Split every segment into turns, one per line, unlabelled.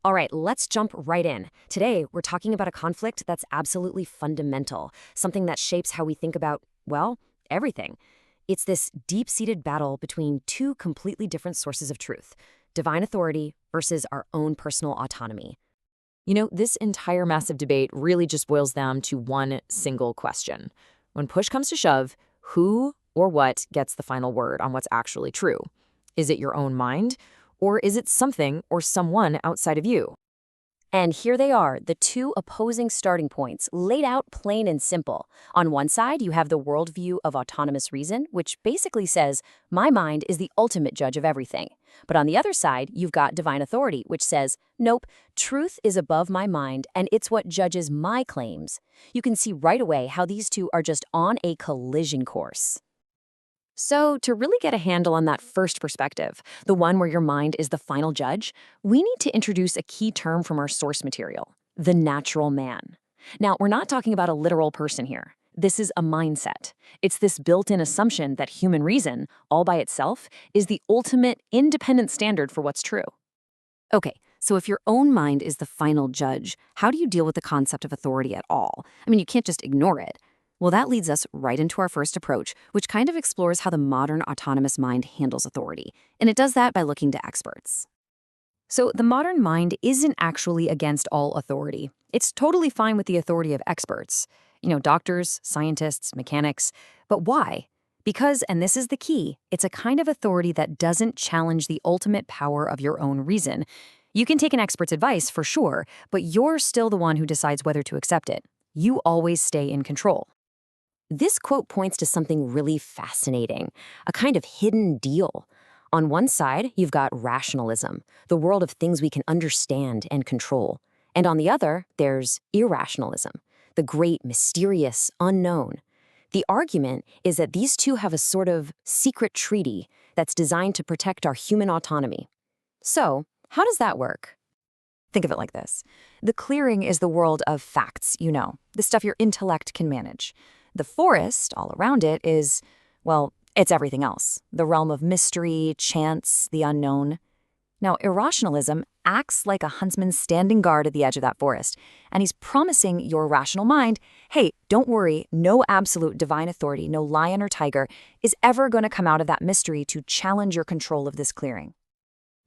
All right, let's jump right in. Today, we're talking about a conflict that's absolutely fundamental, something that shapes how we think about, well, everything. It's this deep-seated battle between two completely different sources of truth, divine authority versus our own personal autonomy.
This entire massive debate really just boils down to one single question. When push comes to shove, who or what gets the final word on what's actually true? Is it your own mind, or is it something or someone outside of you?
And here they are, the two opposing starting points, laid out plain and simple. On one side, you have the worldview of autonomous reason, which basically says, my mind is the ultimate judge of everything. But on the other side, you've got divine authority, which says, nope, truth is above my mind, and it's what judges my claims. You can see right away how these two are just on a collision course. So, to really get a handle on that first perspective, the one where your mind is the final judge, we need to introduce a key term from our source material, the natural man. Now, we're not talking about a literal person here. This is a mindset. It's this built-in assumption that human reason, all by itself, is the ultimate independent standard for what's true. Okay, so if your own mind is the final judge, how do you deal with the concept of authority at all? I mean, you can't just ignore it. Well, that leads us right into our first approach, which kind of explores how the modern autonomous mind handles authority. And it does that by looking to experts. So the modern mind isn't actually against all authority. It's totally fine with the authority of experts. Doctors, scientists, mechanics. But why? Because, and this is the key, it's a kind of authority that doesn't challenge the ultimate power of your own reason. You can take an expert's advice, for sure, but you're still the one who decides whether to accept it. You always stay in control. This quote points to something really fascinating, a kind of hidden deal. On one side, you've got rationalism, the world of things we can understand and control. And on the other, there's irrationalism, the great, mysterious, unknown. The argument is that these two have a sort of secret treaty that's designed to protect our human autonomy. So, how does that work? Think of it like this. The clearing is the world of facts, the stuff your intellect can manage. The forest, all around it, is, well, it's everything else. The realm of mystery, chance, the unknown. Now, irrationalism acts like a huntsman standing guard at the edge of that forest, and he's promising your rational mind, hey, don't worry, no absolute divine authority, no lion or tiger, is ever going to come out of that mystery to challenge your control of this clearing.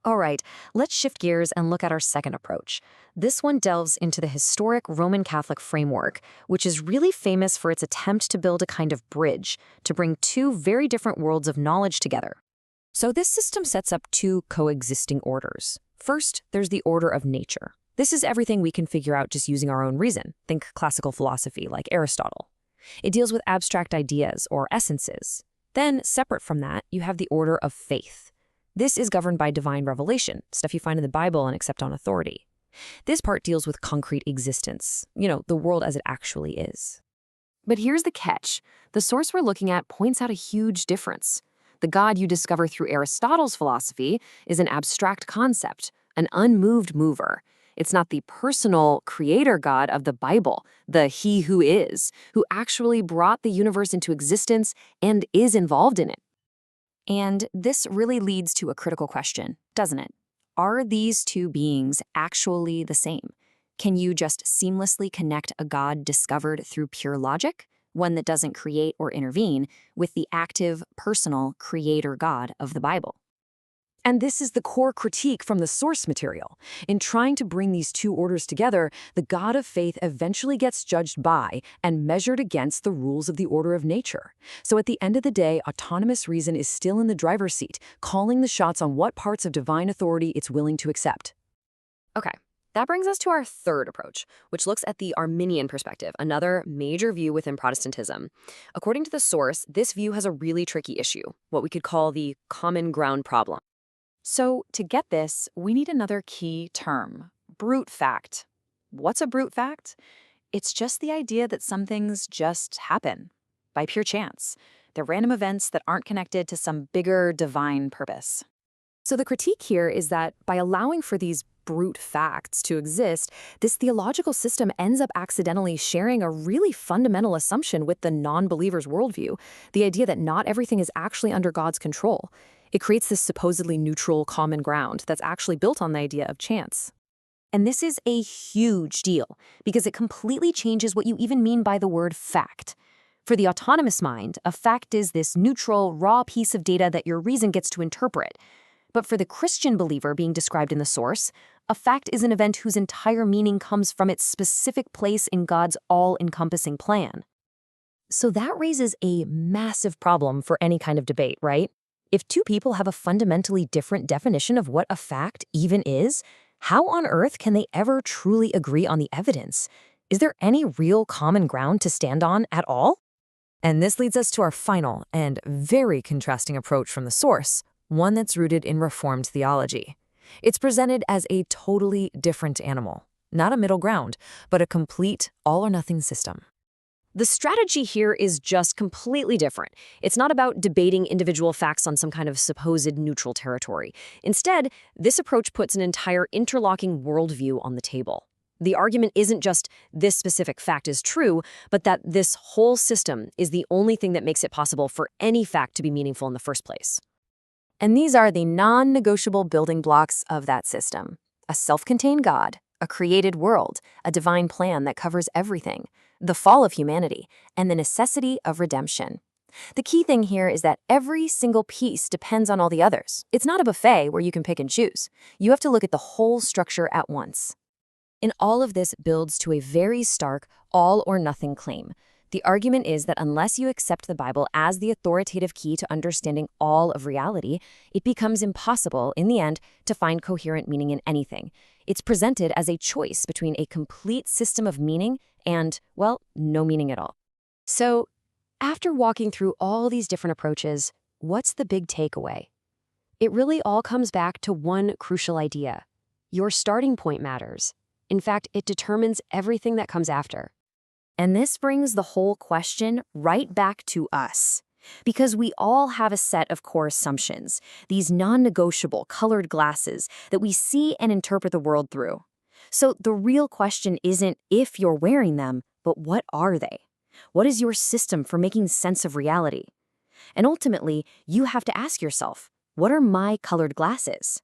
All right, let's shift gears and look at our second approach. This one delves into the historic Roman Catholic framework, which is really famous for its attempt to build a kind of bridge to bring two very different worlds of knowledge together. So this system sets up two coexisting orders. First, there's the order of nature. This is everything we can figure out just using our own reason. Think classical philosophy like Aristotle. It deals with abstract ideas or essences. Then, separate from that, you have the order of faith. This is governed by divine revelation, stuff you find in the Bible and accept on authority. This part deals with concrete existence, the world as it actually is. But here's the catch. The source we're looking at points out a huge difference. The God you discover through Aristotle's philosophy is an abstract concept, an unmoved mover. It's not the personal creator God of the Bible, the He who is, who actually brought the universe into existence and is involved in it. And this really leads to a critical question, doesn't it? Are these two beings actually the same? Can you just seamlessly connect a God discovered through pure logic, one that doesn't create or intervene, with the active, personal creator God of the Bible? And this is the core critique from the source material. In trying to bring these two orders together, the God of faith eventually gets judged by and measured against the rules of the order of nature. So at the end of the day, autonomous reason is still in the driver's seat, calling the shots on what parts of divine authority it's willing to accept. Okay, that brings us to our third approach, which looks at the Arminian perspective, another major view within Protestantism. According to the source, this view has a really tricky issue, what we could call the common ground problem. So to get this, we need another key term, brute fact. What's a brute fact? It's just the idea that some things just happen by pure chance. They're random events that aren't connected to some bigger divine purpose. So the critique here is that by allowing for these brute facts to exist, this theological system ends up accidentally sharing a really fundamental assumption with the non-believer's worldview, the idea that not everything is actually under God's control. It creates this supposedly neutral common ground that's actually built on the idea of chance. And this is a huge deal because it completely changes what you even mean by the word fact. For the autonomous mind, a fact is this neutral, raw piece of data that your reason gets to interpret. But for the Christian believer being described in the source, a fact is an event whose entire meaning comes from its specific place in God's all-encompassing plan. So that raises a massive problem for any kind of debate, right? If two people have a fundamentally different definition of what a fact even is, how on earth can they ever truly agree on the evidence? Is there any real common ground to stand on at all?
And this leads us to our final and very contrasting approach from the source, one that's rooted in Reformed theology. It's presented as a totally different animal, not a middle ground, but a complete all-or-nothing system.
The strategy here is just completely different. It's not about debating individual facts on some kind of supposed neutral territory. Instead, this approach puts an entire interlocking worldview on the table. The argument isn't just this specific fact is true, but that this whole system is the only thing that makes it possible for any fact to be meaningful in the first place. And these are the non-negotiable building blocks of that system: a self-contained God, a created world, a divine plan that covers everything, the fall of humanity, and the necessity of redemption. The key thing here is that every single piece depends on all the others. It's not a buffet where you can pick and choose. You have to look at the whole structure at once. And all of this builds to a very stark all-or-nothing claim. The argument is that unless you accept the Bible as the authoritative key to understanding all of reality, it becomes impossible, in the end, to find coherent meaning in anything. It's presented as a choice between a complete system of meaning and, well, no meaning at all. So, after walking through all these different approaches, what's the big takeaway? It really all comes back to one crucial idea. Your starting point matters. In fact, it determines everything that comes after. And this brings the whole question right back to us. Because we all have a set of core assumptions, these non-negotiable colored glasses that we see and interpret the world through. So the real question isn't if you're wearing them, but what are they? What is your system for making sense of reality? And ultimately, you have to ask yourself, what are my colored glasses?